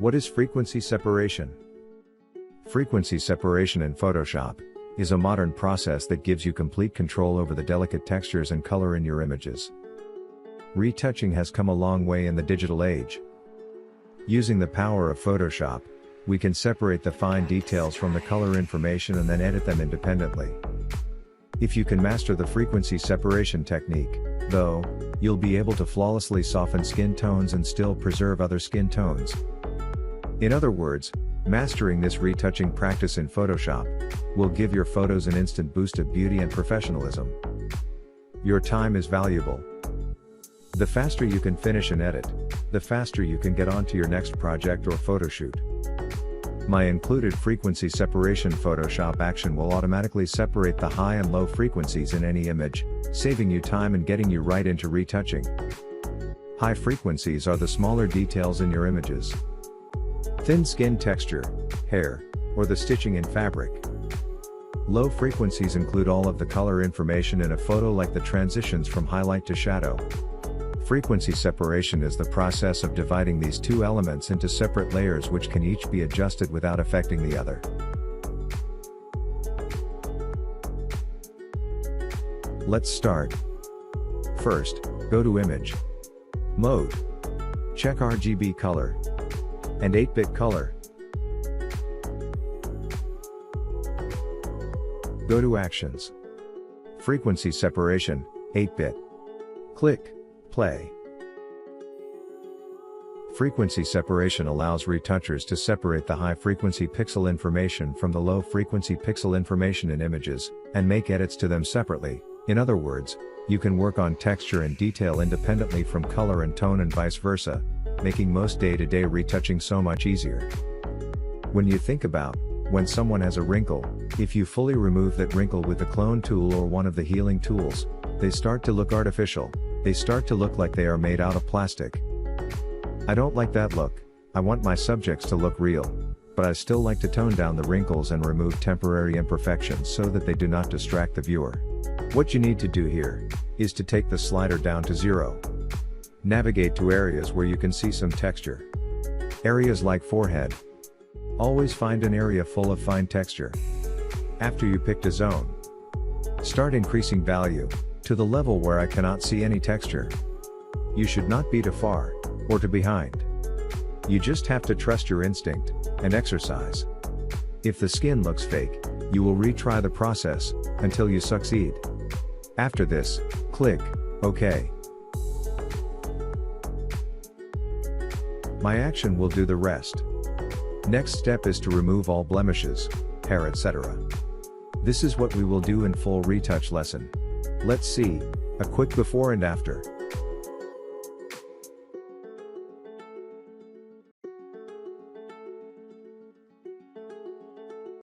What is frequency separation? Frequency separation in Photoshop is a modern process that gives you complete control over the delicate textures and color in your images. Retouching has come a long way in the digital age. Using the power of Photoshop, we can separate the fine details from the color information and then edit them independently. If you can master the frequency separation technique, though, you'll be able to flawlessly soften skin tones and still preserve other skin tones. In other words, mastering this retouching practice in Photoshop will give your photos an instant boost of beauty and professionalism. Your time is valuable. The faster you can finish an edit, the faster you can get onto your next project or photo shoot. My included frequency separation Photoshop action will automatically separate the high and low frequencies in any image, saving you time and getting you right into retouching. High frequencies are the smaller details in your images. Thin skin texture, hair, or the stitching in fabric. Low frequencies include all of the color information in a photo, like the transitions from highlight to shadow. Frequency separation is the process of dividing these two elements into separate layers, which can each be adjusted without affecting the other. Let's start. First, go to Image, Mode, check RGB color, and 8-bit color. Go to Actions, Frequency Separation, 8-bit. Click Play. Frequency separation allows retouchers to separate the high-frequency pixel information from the low-frequency pixel information in images, and make edits to them separately. In other words, you can work on texture and detail independently from color and tone, and vice versa, making most day-to-day retouching so much easier. When you think about when someone has a wrinkle, if you fully remove that wrinkle with the clone tool or one of the healing tools, they start to look artificial. They start to look like they are made out of plastic. I don't like that look. I want my subjects to look real, but I still like to tone down the wrinkles and remove temporary imperfections so that they do not distract the viewer. What you need to do here is to take the slider down to 0. Navigate to areas where you can see some texture. Areas like forehead. Always find an area full of fine texture. After you picked a zone, start increasing value to the level where I cannot see any texture. You should not be too far or too behind. You just have to trust your instinct and exercise. If the skin looks fake, you will retry the process until you succeed. After this, click OK. My action will do the rest. Next step is to remove all blemishes, hair, etc. This is what we will do in full retouch lesson. Let's see a quick before and after.